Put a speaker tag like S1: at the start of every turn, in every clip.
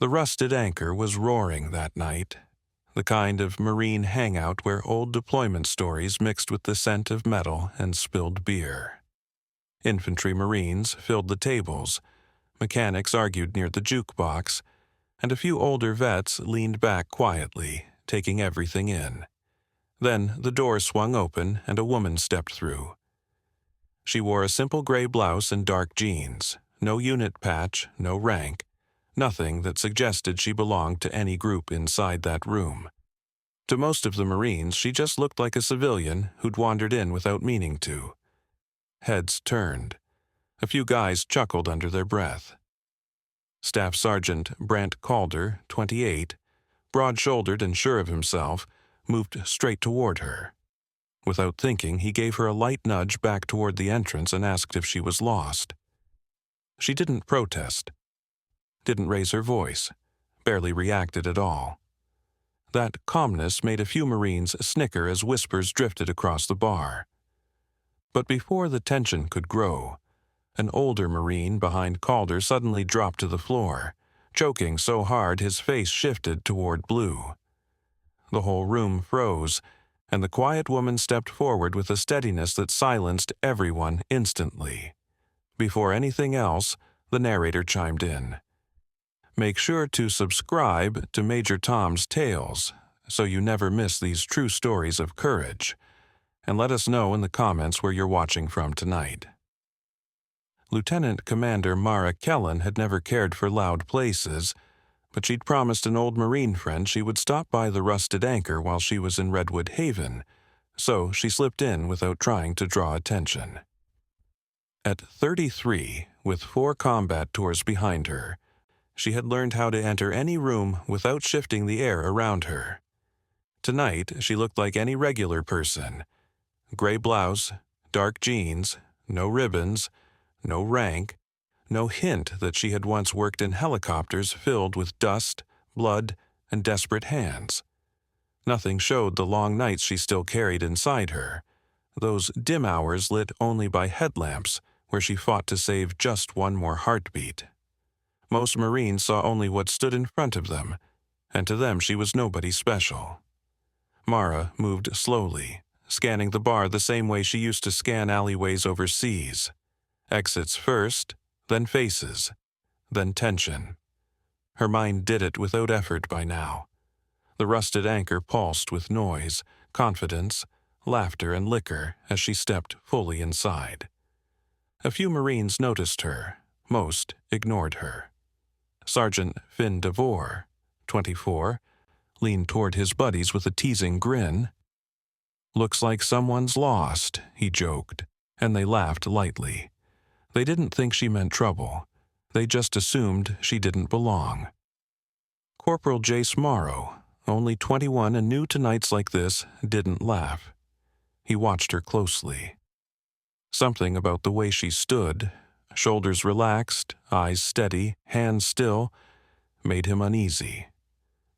S1: The Rusted Anchor was roaring that night, the kind of Marine hangout where old deployment stories mixed with the scent of metal and spilled beer. Infantry Marines filled the tables, mechanics argued near the jukebox, and a few older vets leaned back quietly, taking everything in. Then the door swung open and a woman stepped through. She wore a simple gray blouse and dark jeans, no unit patch, no rank, nothing that suggested she belonged to any group inside that room. To most of the Marines, she just looked like a civilian who'd wandered in without meaning to. Heads turned. A few guys chuckled under their breath. Staff Sergeant Brant Calder, 28, broad-shouldered and sure of himself, moved straight toward her. Without thinking, he gave her a light nudge back toward the entrance and asked if she was lost. She didn't protest, didn't raise her voice, barely reacted at all. That calmness made a few Marines snicker as whispers drifted across the bar. But before the tension could grow, an older Marine behind Calder suddenly dropped to the floor, choking so hard his face shifted toward blue. The whole room froze, and the quiet woman stepped forward with a steadiness that silenced everyone instantly. Before anything else, the narrator chimed in. Make sure to subscribe to Major Tom's Tales so you never miss these true stories of courage, and let us know in the comments where you're watching from tonight. Lieutenant Commander Mara Kellen had never cared for loud places, but she'd promised an old Marine friend she would stop by the Rusted Anchor while she was in Redwood Haven, so she slipped in without trying to draw attention. At 33, with 4 combat tours behind her, she had learned how to enter any room without shifting the air around her. Tonight, she looked like any regular person. Gray blouse, dark jeans, no ribbons, no rank, no hint that she had once worked in helicopters filled with dust, blood, and desperate hands. Nothing showed the long nights she still carried inside her, those dim hours lit only by headlamps where she fought to save just one more heartbeat. Most Marines saw only what stood in front of them, and to them she was nobody special. Mara moved slowly, scanning the bar the same way she used to scan alleyways overseas. Exits first, then faces, then tension. Her mind did it without effort by now. The Rusted Anchor pulsed with noise, confidence, laughter, and liquor as she stepped fully inside. A few Marines noticed her. Most ignored her. Sergeant Finn DeVore, 24, leaned toward his buddies with a teasing grin. Looks like someone's lost, he joked, and they laughed lightly. They didn't think she meant trouble. They just assumed she didn't belong. Corporal Jace Morrow, only 21 and new to nights like this, didn't laugh. He watched her closely. Something about the way she stood, shoulders relaxed, eyes steady, hands still, made him uneasy.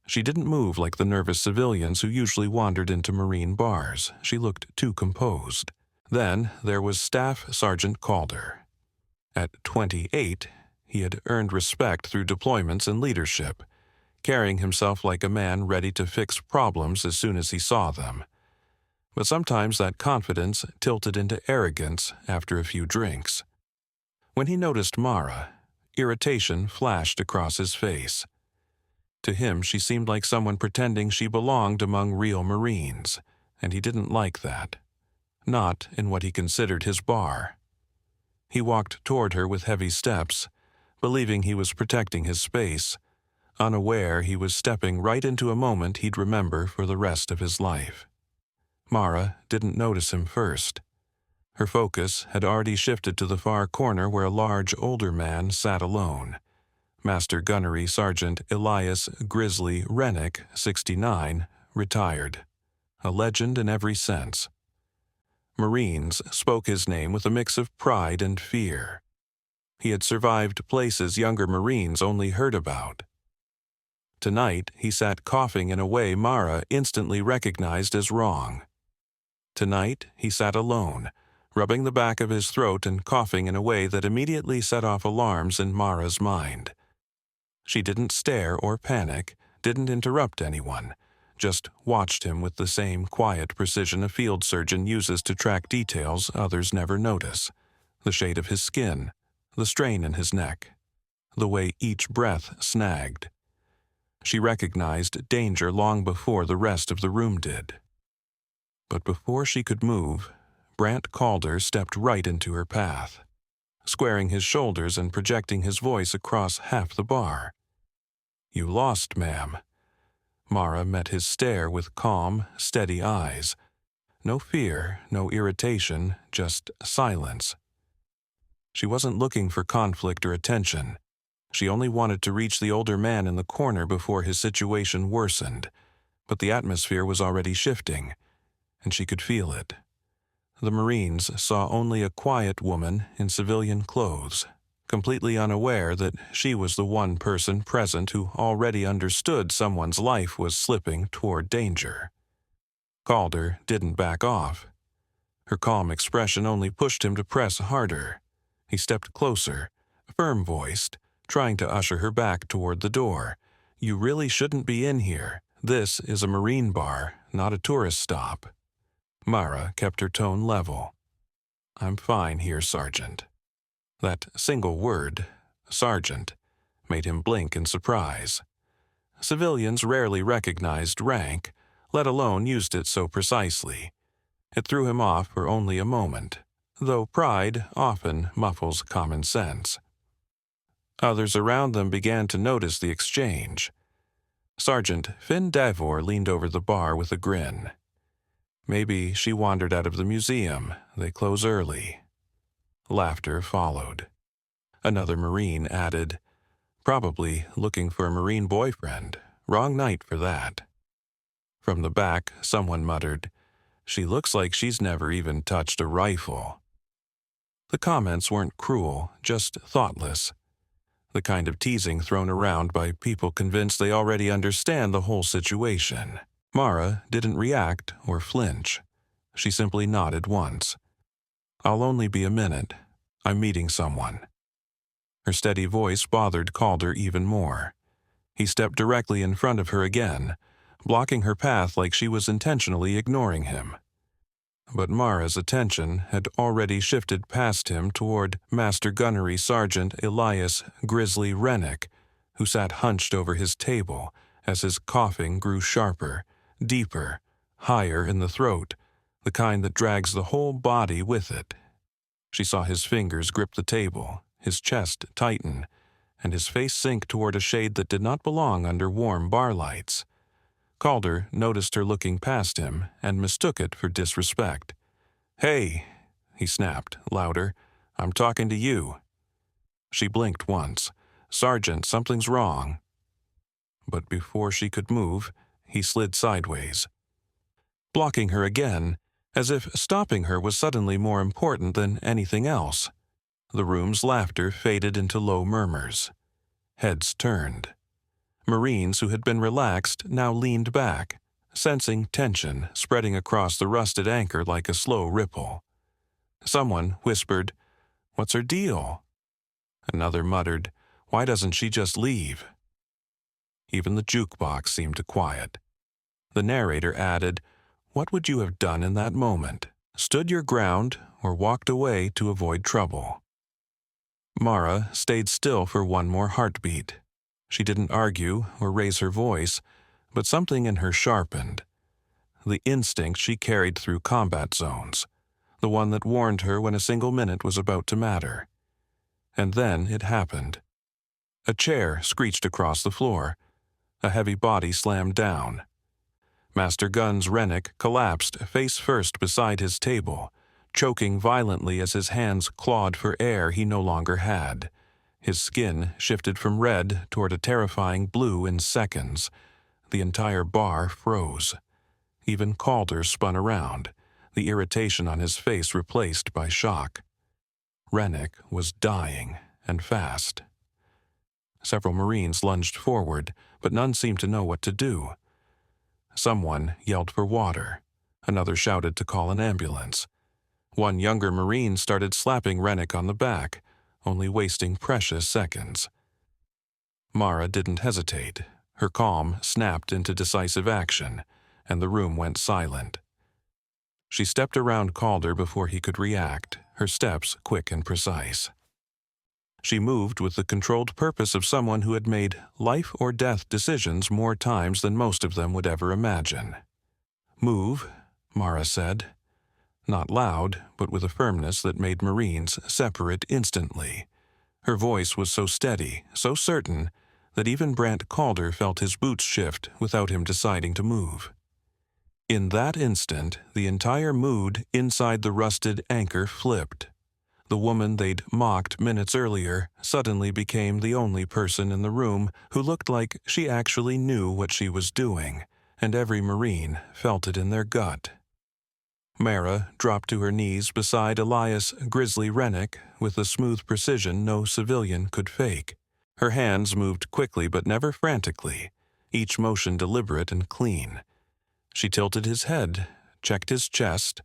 S1: She didn't move like the nervous civilians who usually wandered into Marine bars. She looked too composed. Then there was Staff Sergeant Calder. At 28, he had earned respect through deployments and leadership, carrying himself like a man ready to fix problems as soon as he saw them. But sometimes that confidence tilted into arrogance after a few drinks. When he noticed Mara, irritation flashed across his face. To him, she seemed like someone pretending she belonged among real Marines, and he didn't like that. Not in what he considered his bar. He walked toward her with heavy steps, believing he was protecting his space, unaware he was stepping right into a moment he'd remember for the rest of his life. Mara didn't notice him first. Her focus had already shifted to the far corner where a large, older man sat alone. Master Gunnery Sergeant Elias Grizzly Rennick, 69, retired. A legend in every sense. Marines spoke his name with a mix of pride and fear. He had survived places younger Marines only heard about. Tonight, he sat coughing in a way Mara instantly recognized as wrong. Tonight, he sat alone, rubbing the back of his throat and coughing in a way that immediately set off alarms in Mara's mind. She didn't stare or panic, didn't interrupt anyone, just watched him with the same quiet precision a field surgeon uses to track details others never notice. The shade of his skin, the strain in his neck, the way each breath snagged. She recognized danger long before the rest of the room did. But before she could move, Brant Calder stepped right into her path, squaring his shoulders and projecting his voice across half the bar. "You lost, ma'am." Mara met his stare with calm, steady eyes. No fear, no irritation, just silence. She wasn't looking for conflict or attention. She only wanted to reach the older man in the corner before his situation worsened. But the atmosphere was already shifting, and she could feel it. The Marines saw only a quiet woman in civilian clothes, completely unaware that she was the one person present who already understood someone's life was slipping toward danger. Calder didn't back off. Her calm expression only pushed him to press harder. He stepped closer, firm-voiced, trying to usher her back toward the door. "You really shouldn't be in here. This is a Marine bar, not a tourist stop." Mara kept her tone level. "I'm fine here, Sergeant." That single word, Sergeant, made him blink in surprise. Civilians rarely recognized rank, let alone used it so precisely. It threw him off for only a moment, though pride often muffles common sense. Others around them began to notice the exchange. Sergeant Finn Davor leaned over the bar with a grin. "Maybe she wandered out of the museum. They close early." Laughter followed. Another Marine added, "Probably looking for a Marine boyfriend. Wrong night for that." From the back, someone muttered, "She looks like she's never even touched a rifle." The comments weren't cruel, just thoughtless. The kind of teasing thrown around by people convinced they already understand the whole situation. Mara didn't react or flinch. She simply nodded once. "I'll only be a minute. I'm meeting someone." Her steady voice bothered Calder even more. He stepped directly in front of her again, blocking her path like she was intentionally ignoring him. But Mara's attention had already shifted past him toward Master Gunnery Sergeant Elias Grizzly Rennick, who sat hunched over his table as his coughing grew sharper, deeper, higher in the throat, the kind that drags the whole body with it. She saw his fingers grip the table, his chest tighten, and his face sink toward a shade that did not belong under warm bar lights. Calder noticed her looking past him and mistook it for disrespect. "Hey," he snapped, louder, "I'm talking to you." She blinked once. "Sergeant, something's wrong." But before she could move, he slid sideways, blocking her again, as if stopping her was suddenly more important than anything else. The room's laughter faded into low murmurs. Heads turned. Marines who had been relaxed now leaned back, sensing tension spreading across the rusted anchor like a slow ripple. Someone whispered, "What's her deal?" Another muttered, "Why doesn't she just leave?" Even the jukebox seemed to quiet. The narrator added, "What would you have done in that moment? Stood your ground or walked away to avoid trouble?" Mara stayed still for one more heartbeat. She didn't argue or raise her voice, but something in her sharpened. The instinct she carried through combat zones, the one that warned her when a single minute was about to matter. And then it happened. A chair screeched across the floor. A heavy body slammed down. Master Guns Rennick collapsed face first beside his table, choking violently as his hands clawed for air he no longer had. His skin shifted from red toward a terrifying blue in seconds. The entire bar froze. Even Calder spun around, the irritation on his face replaced by shock. Rennick was dying, and fast. Several Marines lunged forward, but none seemed to know what to do. Someone yelled for water. Another shouted to call an ambulance. One younger Marine started slapping Rennick on the back, only wasting precious seconds. Mara didn't hesitate. Her calm snapped into decisive action, and the room went silent. She stepped around Calder before he could react, her steps quick and precise. She moved with the controlled purpose of someone who had made life-or-death decisions more times than most of them would ever imagine. "Move," Mara said. Not loud, but with a firmness that made Marines separate instantly. Her voice was so steady, so certain, that even Brant Calder felt his boots shift without him deciding to move. In that instant, the entire mood inside the rusted anchor flipped. The woman they'd mocked minutes earlier suddenly became the only person in the room who looked like she actually knew what she was doing, and every Marine felt it in their gut. Mara dropped to her knees beside Elias Grizzly Rennick with a smooth precision no civilian could fake. Her hands moved quickly but never frantically, each motion deliberate and clean. She tilted his head, checked his chest,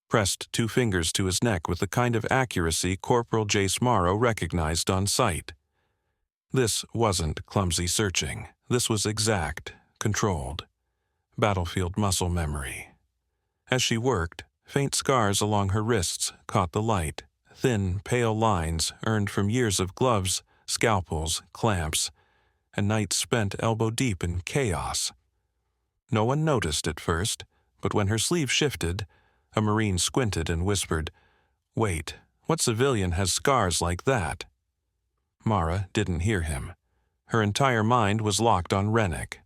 S1: pressed 2 fingers to his neck with the kind of accuracy Corporal Jace Morrow recognized on sight. This wasn't clumsy searching. This was exact, controlled. Battlefield muscle memory. As she worked, faint scars along her wrists caught the light, thin, pale lines earned from years of gloves, scalpels, clamps, and nights spent elbow-deep in chaos. No one noticed at first, but when her sleeve shifted, a Marine squinted and whispered, "Wait, what civilian has scars like that?" Mara didn't hear him. Her entire mind was locked on Rennick.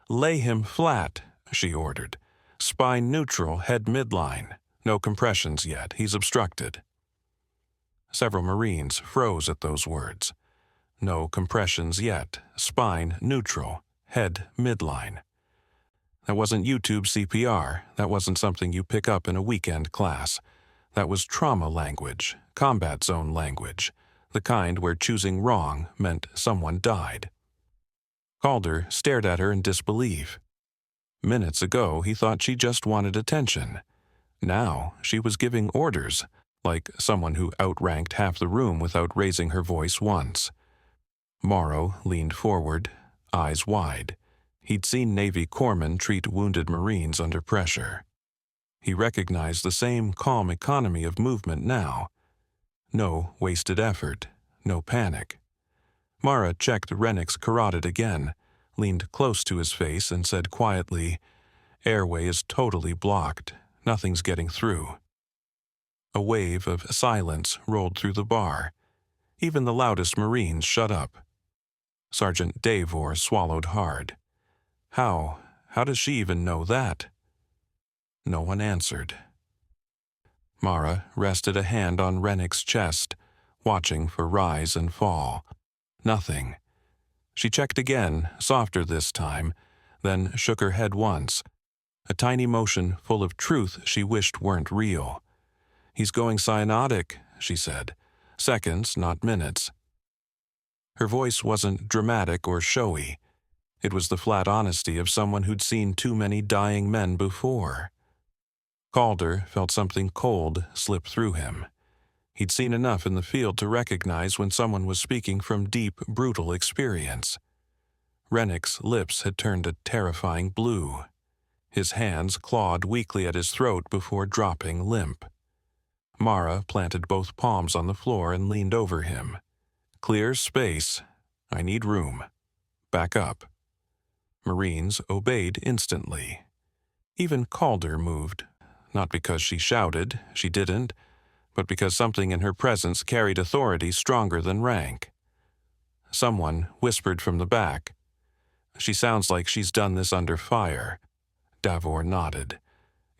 S1: "Lay him flat," she ordered. "Spine neutral, head midline. No compressions yet, he's obstructed." Several Marines froze at those words. No compressions yet, spine neutral, head midline. That wasn't YouTube CPR. That wasn't something you pick up in a weekend class. That was trauma language, combat zone language, the kind where choosing wrong meant someone died. Calder stared at her in disbelief. Minutes ago, he thought she just wanted attention. Now, she was giving orders, like someone who outranked half the room without raising her voice once. Morrow leaned forward, eyes wide. He'd seen Navy corpsmen treat wounded Marines under pressure. He recognized the same calm economy of movement now. No wasted effort, no panic. Mara checked Rennick's carotid again, leaned close to his face and said quietly, "Airway is totally blocked. Nothing's getting through." A wave of silence rolled through the bar. Even the loudest Marines shut up. Sergeant Davor swallowed hard. How does she even know that? No one answered. Mara rested a hand on Rennick's chest, watching for rise and fall. Nothing. She checked again, softer this time, then shook her head once. A tiny motion full of truth she wished weren't real. "He's going cyanotic," she said. "Seconds, not minutes." Her voice wasn't dramatic or showy. It was the flat honesty of someone who'd seen too many dying men before. Calder felt something cold slip through him. He'd seen enough in the field to recognize when someone was speaking from deep, brutal experience. Rennick's lips had turned a terrifying blue. His hands clawed weakly at his throat before dropping limp. Mara planted both palms on the floor and leaned over him. "Clear space. I need room. Back up." Marines obeyed instantly. Even Calder moved, not because she shouted, she didn't, but because something in her presence carried authority stronger than rank. Someone whispered from the back, "She sounds like she's done this under fire." Davor nodded.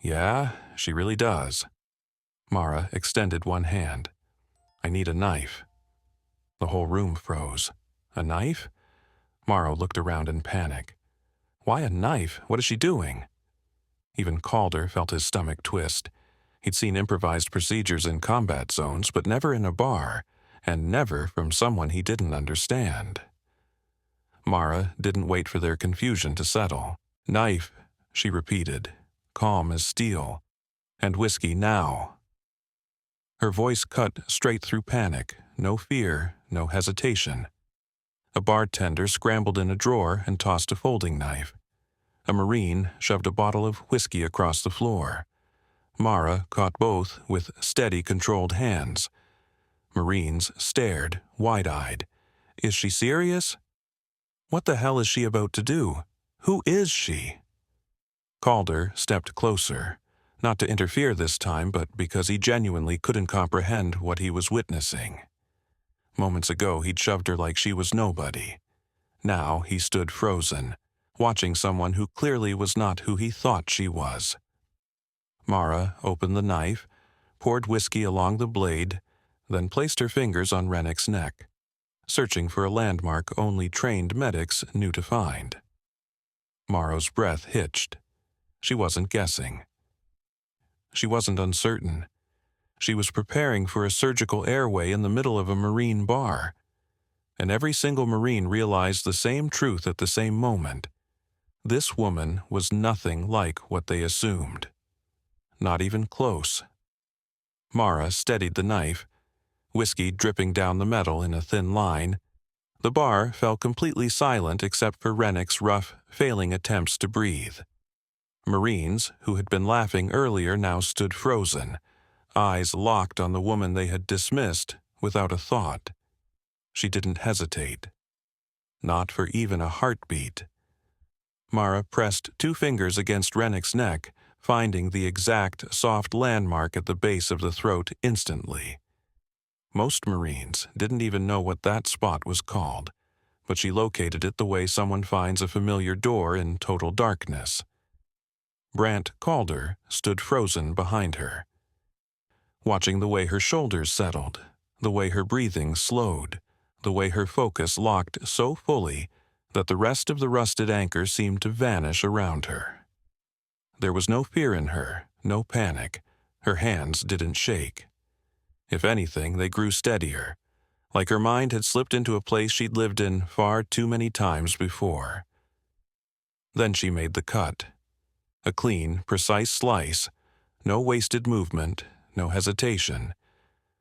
S1: "Yeah, she really does." Mara extended one hand. "I need a knife." The whole room froze. "A knife?" Morrow looked around in panic. "Why a knife? What is she doing?" Even Calder felt his stomach twist. He'd seen improvised procedures in combat zones, but never in a bar, and never from someone he didn't understand. Mara didn't wait for their confusion to settle. "Knife," she repeated, calm as steel. "And whiskey now." Her voice cut straight through panic, no fear, no hesitation. A bartender scrambled in a drawer and tossed a folding knife. A Marine shoved a bottle of whiskey across the floor. Mara caught both with steady, controlled hands. Marines stared, wide-eyed. Is she serious? What the hell is she about to do? Who is she? Calder stepped closer, not to interfere this time, but because he genuinely couldn't comprehend what he was witnessing. Moments ago, he'd shoved her like she was nobody. Now he stood frozen, watching someone who clearly was not who he thought she was. Mara opened the knife, poured whiskey along the blade, then placed her fingers on Rennick's neck, searching for a landmark only trained medics knew to find. Mara's breath hitched. She wasn't guessing. She wasn't uncertain. She was preparing for a surgical airway in the middle of a Marine bar. And every single Marine realized the same truth at the same moment. This woman was nothing like what they assumed. Not even close. Mara steadied the knife, whiskey dripping down the metal in a thin line. The bar fell completely silent except for Rennick's rough, failing attempts to breathe. Marines, who had been laughing earlier, now stood frozen, eyes locked on the woman they had dismissed without a thought. She didn't hesitate. Not for even a heartbeat. Mara pressed 2 fingers against Rennick's neck, finding the exact soft landmark at the base of the throat instantly. Most Marines didn't even know what that spot was called, but she located it the way someone finds a familiar door in total darkness. Brant Calder stood frozen behind her, watching the way her shoulders settled, the way her breathing slowed, the way her focus locked so fully that the rest of the rusted anchor seemed to vanish around her. There was no fear in her, no panic. Her hands didn't shake. If anything, they grew steadier, like her mind had slipped into a place she'd lived in far too many times before. Then she made the cut. A clean, precise slice, no wasted movement, no hesitation.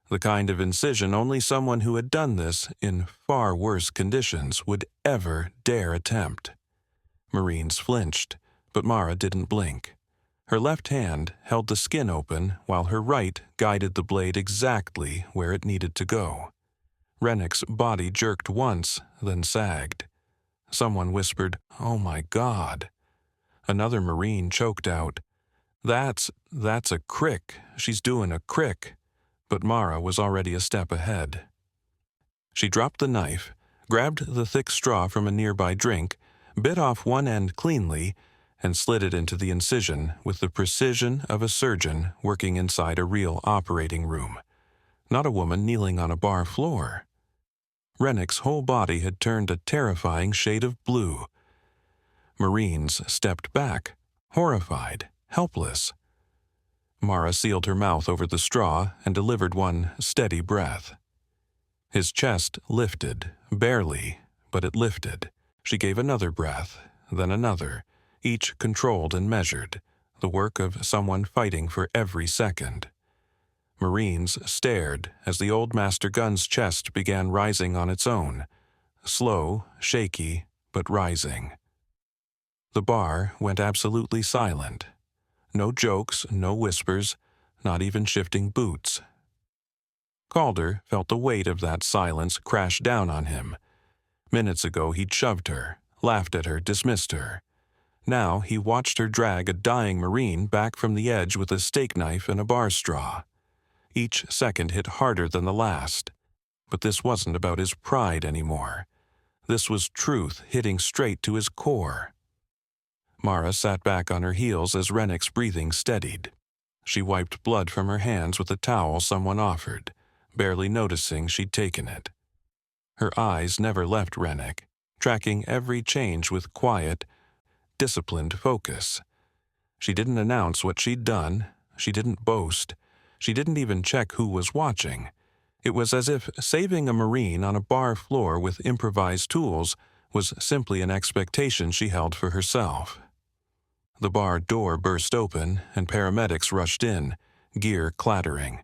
S1: The kind of incision only someone who had done this in far worse conditions would ever dare attempt. Marines flinched, but Mara didn't blink. Her left hand held the skin open while her right guided the blade exactly where it needed to go. Rennick's body jerked once, then sagged. Someone whispered, "Oh my God." Another Marine choked out, That's a crick. She's doing a crick." But Mara was already a step ahead. She dropped the knife, grabbed the thick straw from a nearby drink, bit off one end cleanly, and slid it into the incision with the precision of a surgeon working inside a real operating room, not a woman kneeling on a bar floor. Rennick's whole body had turned a terrifying shade of blue. Marines stepped back, horrified, helpless. Mara sealed her mouth over the straw and delivered one steady breath. His chest lifted, barely, but it lifted. She gave another breath, then another, each controlled and measured, the work of someone fighting for every second. Marines stared as the old master gun's chest began rising on its own, slow, shaky, but rising. The bar went absolutely silent. No jokes, no whispers, not even shifting boots. Calder felt the weight of that silence crash down on him. Minutes ago he'd shoved her, laughed at her, dismissed her. Now he watched her drag a dying Marine back from the edge with a steak knife and a bar straw. Each second hit harder than the last. But this wasn't about his pride anymore. This was truth hitting straight to his core. Mara sat back on her heels as Rennick's breathing steadied. She wiped blood from her hands with a towel someone offered, barely noticing she'd taken it. Her eyes never left Rennick, tracking every change with quiet, disciplined focus. She didn't announce what she'd done. She didn't boast. She didn't even check who was watching. It was as if saving a Marine on a bar floor with improvised tools was simply an expectation she held for herself. The bar door burst open and paramedics rushed in, gear clattering.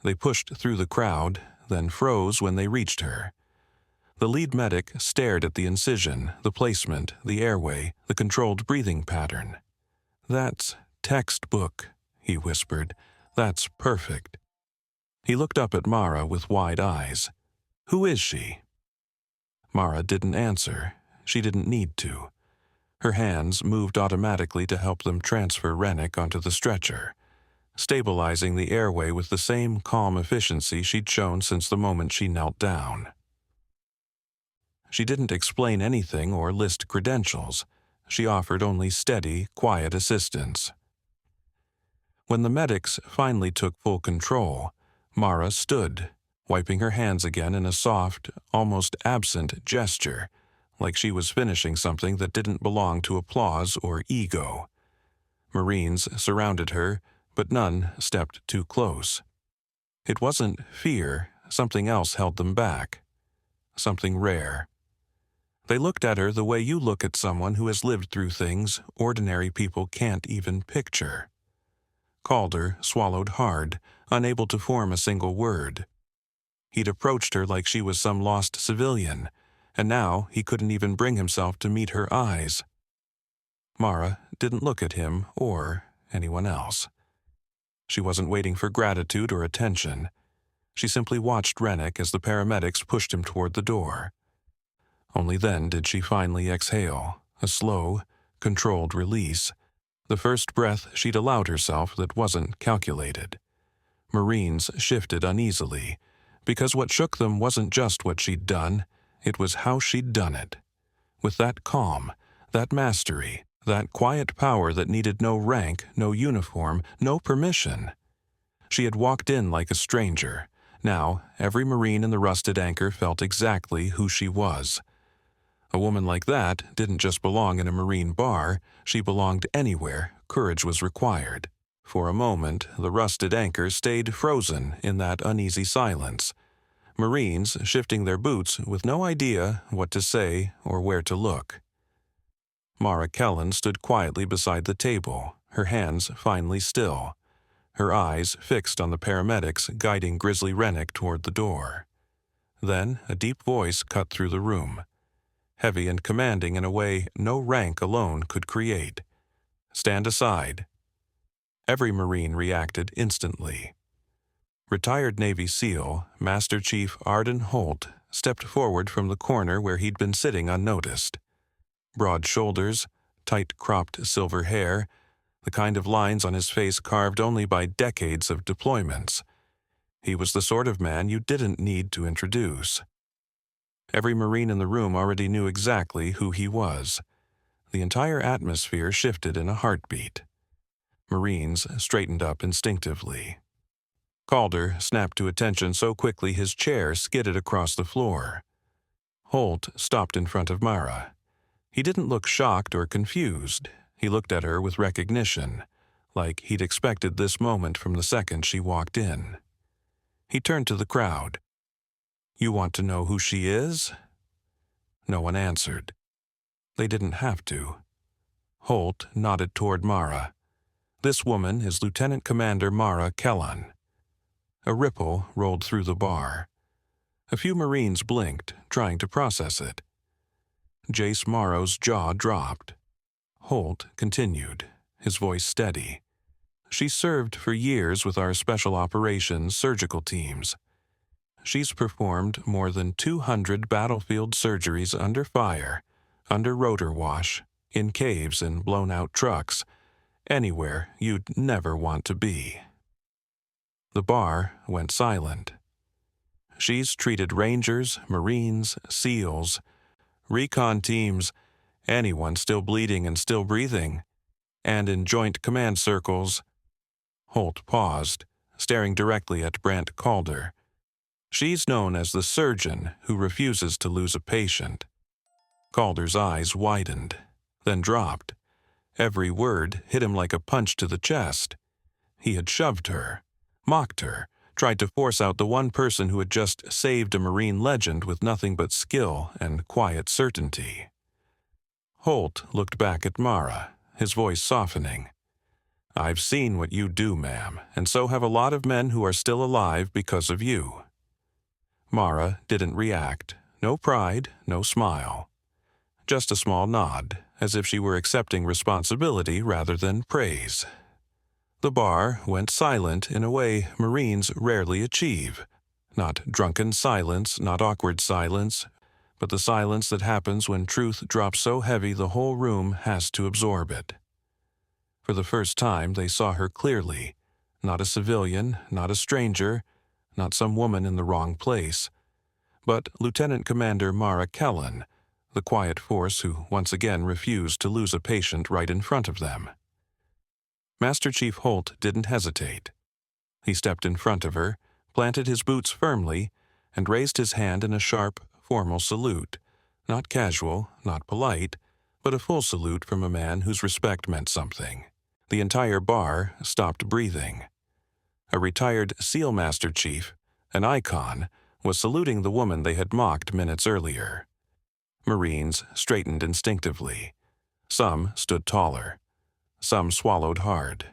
S1: They pushed through the crowd, then froze when they reached her. The lead medic stared at the incision, the placement, the airway, the controlled breathing pattern. "That's textbook," he whispered. "That's perfect." He looked up at Mara with wide eyes. "Who is she?" Mara didn't answer. She didn't need to. Her hands moved automatically to help them transfer Rennick onto the stretcher, stabilizing the airway with the same calm efficiency she'd shown since the moment she knelt down. She didn't explain anything or list credentials. She offered only steady, quiet assistance. When the medics finally took full control, Mara stood, wiping her hands again in a soft, almost absent gesture, like she was finishing something that didn't belong to applause or ego. Marines surrounded her, but none stepped too close. It wasn't fear, something else held them back. Something rare. They looked at her the way you look at someone who has lived through things ordinary people can't even picture. Calder swallowed hard, unable to form a single word. He'd approached her like she was some lost civilian, and now he couldn't even bring himself to meet her eyes. Mara didn't look at him or anyone else. She wasn't waiting for gratitude or attention. She simply watched Rennick as the paramedics pushed him toward the door. Only then did she finally exhale, a slow, controlled release, the first breath she'd allowed herself that wasn't calculated. Marines shifted uneasily, because what shook them wasn't just what she'd done, it was how she'd done it. With that calm, that mastery, that quiet power that needed no rank, no uniform, no permission. She had walked in like a stranger. Now, every Marine in the rusted anchor felt exactly who she was. A woman like that didn't just belong in a Marine bar, she belonged anywhere courage was required. For a moment, the rusted anchor stayed frozen in that uneasy silence. Marines shifting their boots with no idea what to say or where to look. Mara Kellen stood quietly beside the table, her hands finally still, her eyes fixed on the paramedics guiding Grizzly Rennick toward the door. Then a deep voice cut through the room, heavy and commanding in a way no rank alone could create. "Stand aside." Every Marine reacted instantly. Retired Navy SEAL, Master Chief Arden Holt, stepped forward from the corner where he'd been sitting unnoticed. Broad shoulders, tight-cropped silver hair, the kind of lines on his face carved only by decades of deployments. He was the sort of man you didn't need to introduce. Every Marine in the room already knew exactly who he was. The entire atmosphere shifted in a heartbeat. Marines straightened up instinctively. Calder snapped to attention so quickly his chair skidded across the floor. Holt stopped in front of Mara. He didn't look shocked or confused. He looked at her with recognition, like he'd expected this moment from the second she walked in. He turned to the crowd. "You want to know who she is?" No one answered. They didn't have to. Holt nodded toward Mara. "This woman is Lieutenant Commander Mara Kellen." A ripple rolled through the bar. A few Marines blinked, trying to process it. Jace Morrow's jaw dropped. Holt continued, his voice steady. "She served for years with our special operations surgical teams. She's performed more than 200 battlefield surgeries under fire, under rotor wash, in caves and blown-out trucks, anywhere you'd never want to be." The bar went silent. "She's treated Rangers, Marines, SEALs, recon teams, anyone still bleeding and still breathing, and in joint command circles." Holt paused, staring directly at Brant Calder. "She's known as the surgeon who refuses to lose a patient." Calder's eyes widened, then dropped. Every word hit him like a punch to the chest. He had shoved her, mocked her, tried to force out the one person who had just saved a Marine legend with nothing but skill and quiet certainty. Holt looked back at Mara, his voice softening. "I've seen what you do, ma'am, and so have a lot of men who are still alive because of you." Mara didn't react, No pride, no smile. Just a small nod, as if she were accepting responsibility rather than praise. The bar went silent in a way Marines rarely achieve. Not drunken silence, not awkward silence, but the silence that happens when truth drops so heavy the whole room has to absorb it. For the first time they saw her clearly, not a civilian, not a stranger, not some woman in the wrong place, but Lieutenant Commander Mara Kellen, the quiet force who once again refused to lose a patient right in front of them. Master Chief Holt didn't hesitate. He stepped in front of her, planted his boots firmly, and raised his hand in a sharp, formal salute, not casual, not polite, but a full salute from a man whose respect meant something. The entire bar stopped breathing. A retired SEAL Master Chief, an icon, was saluting the woman they had mocked minutes earlier. Marines straightened instinctively. Some stood taller. Some swallowed hard.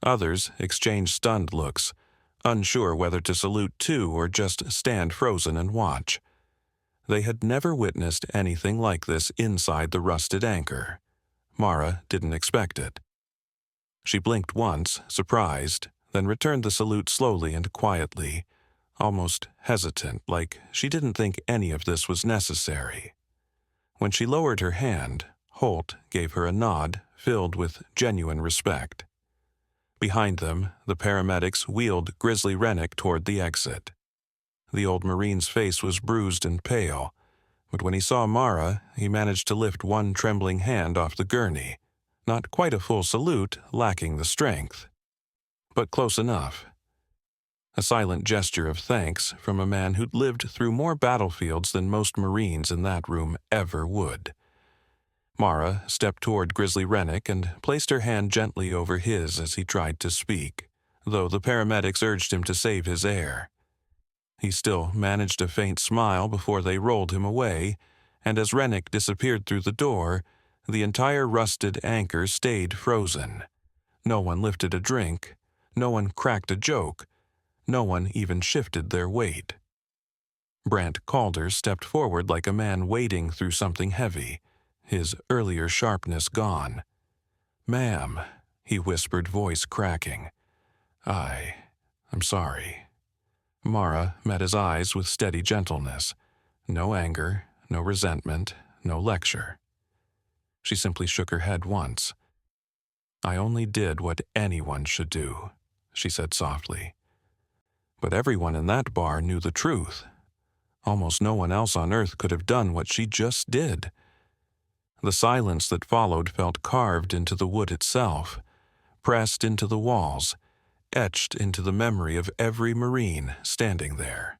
S1: Others exchanged stunned looks, unsure whether to salute too or just stand frozen and watch. They had never witnessed anything like this inside the rusted anchor. Mara didn't expect it. She blinked once, surprised, then returned the salute slowly and quietly, almost hesitant, like she didn't think any of this was necessary. When she lowered her hand, Holt gave her a nod filled with genuine respect. Behind them, the paramedics wheeled Grizzly Rennick toward the exit. The old Marine's face was bruised and pale, but when he saw Mara, he managed to lift one trembling hand off the gurney. Not quite a full salute, lacking the strength, but close enough. A silent gesture of thanks from a man who'd lived through more battlefields than most Marines in that room ever would. Mara stepped toward Grizzly Rennick and placed her hand gently over his as he tried to speak, though the paramedics urged him to save his air. He still managed a faint smile before they rolled him away, and as Rennick disappeared through the door, the entire rusted anchor stayed frozen. No one lifted a drink, no one cracked a joke, no one even shifted their weight. Brant Calder stepped forward like a man wading through something heavy, his earlier sharpness gone. "Ma'am," he whispered, voice cracking. I'm sorry." Mara met his eyes with steady gentleness. No anger, no resentment, no lecture. She simply shook her head once. "I only did what anyone should do," she said softly. But everyone in that bar knew the truth. Almost no one else on earth could have done what she just did. The silence that followed felt carved into the wood itself, pressed into the walls, etched into the memory of every Marine standing there.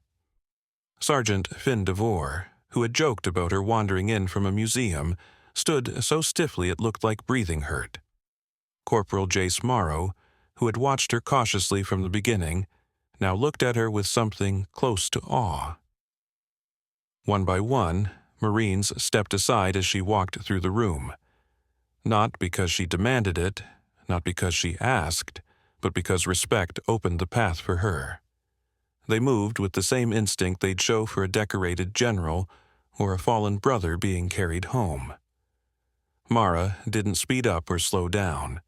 S1: Sergeant Finn DeVore, who had joked about her wandering in from a museum, stood so stiffly it looked like breathing hurt. Corporal Jace Morrow, who had watched her cautiously from the beginning, now looked at her with something close to awe. One by one, Marines stepped aside as she walked through the room. Not because she demanded it, not because she asked, but because respect opened the path for her. They moved with the same instinct they'd show for a decorated general or a fallen brother being carried home. Mara didn't speed up or slow down.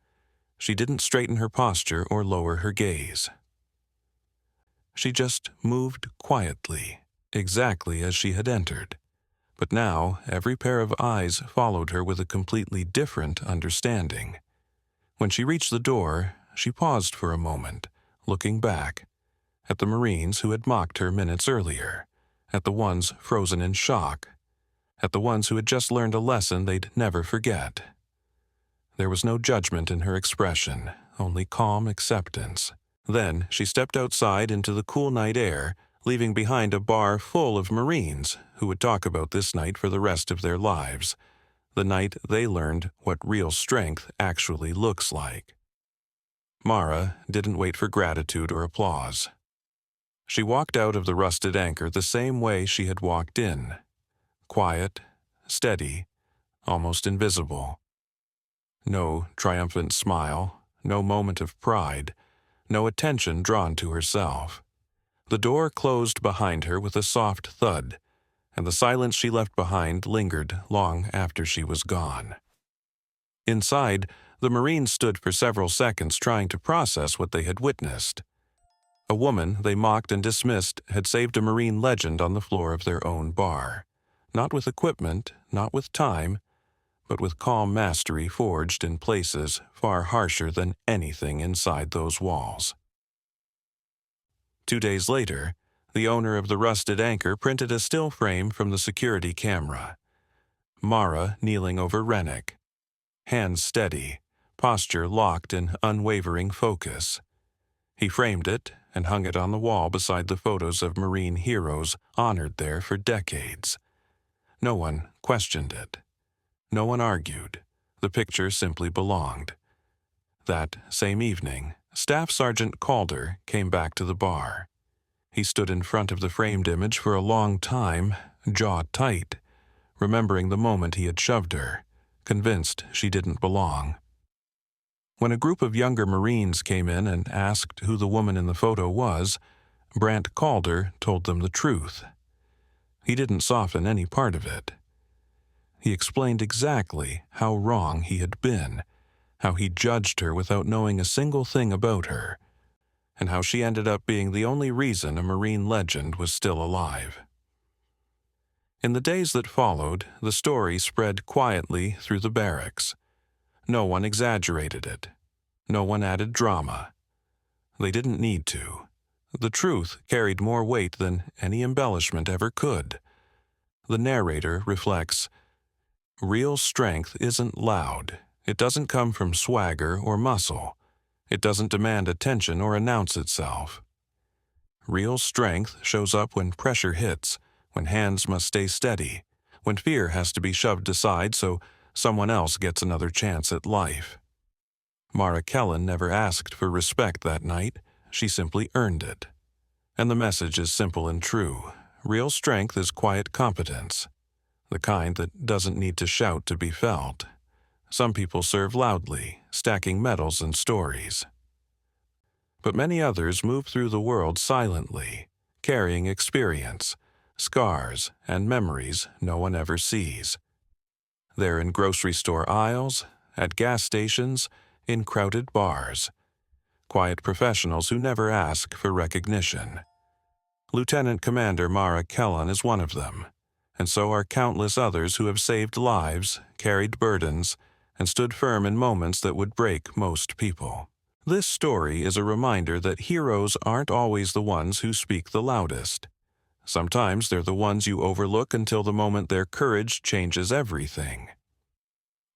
S1: She didn't straighten her posture or lower her gaze. She just moved quietly, exactly as she had entered. But now every pair of eyes followed her with a completely different understanding. When she reached the door, she paused for a moment, looking back, at the Marines who had mocked her minutes earlier, at the ones frozen in shock, at the ones who had just learned a lesson they'd never forget. There was no judgment in her expression, only calm acceptance. Then she stepped outside into the cool night air, leaving behind a bar full of Marines who would talk about this night for the rest of their lives, the night they learned what real strength actually looks like. Mara didn't wait for gratitude or applause. She walked out of the rusted anchor the same way she had walked in, quiet, steady, almost invisible. No triumphant smile, no moment of pride, no attention drawn to herself. The door closed behind her with a soft thud, and the silence she left behind lingered long after she was gone. Inside, the Marines stood for several seconds trying to process what they had witnessed. A woman they mocked and dismissed had saved a Marine legend on the floor of their own bar. Not with equipment, not with time, but with calm mastery forged in places far harsher than anything inside those walls. 2 days later, the owner of the rusted anchor printed a still frame from the security camera. Mara kneeling over Rennick, hands steady, posture locked in unwavering focus. He framed it and hung it on the wall beside the photos of Marine heroes honored there for decades. No one questioned it. No one argued. The picture simply belonged. That same evening, Staff Sergeant Calder came back to the bar. He stood in front of the framed image for a long time, jaw tight, remembering the moment he had shoved her, convinced she didn't belong. When a group of younger Marines came in and asked who the woman in the photo was, Brant Calder told them the truth. He didn't soften any part of it. He explained exactly how wrong he had been, how he judged her without knowing a single thing about her, and how she ended up being the only reason a Marine legend was still alive. In the days that followed, the story spread quietly through the barracks. No one exaggerated it. No one added drama. They didn't need to. The truth carried more weight than any embellishment ever could. The narrator reflects, "Real strength isn't loud. It doesn't come from swagger or muscle. It doesn't demand attention or announce itself. Real strength shows up when pressure hits, when hands must stay steady, when fear has to be shoved aside so someone else gets another chance at life." Mara Kellen never asked for respect that night. She simply earned it. And the message is simple and true. Real strength is quiet competence, the kind that doesn't need to shout to be felt. Some people serve loudly, stacking medals and stories. But many others move through the world silently, carrying experience, scars, and memories no one ever sees. They're in grocery store aisles, at gas stations, in crowded bars. Quiet professionals who never ask for recognition. Lieutenant Commander Mara Kellen is one of them, and so are countless others who have saved lives, carried burdens, and stood firm in moments that would break most people. This story is a reminder that heroes aren't always the ones who speak the loudest. Sometimes they're the ones you overlook until the moment their courage changes everything.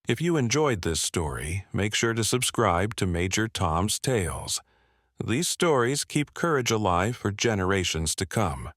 S1: If you enjoyed this story, make sure to subscribe to Major Tom's Tales. These stories keep courage alive for generations to come.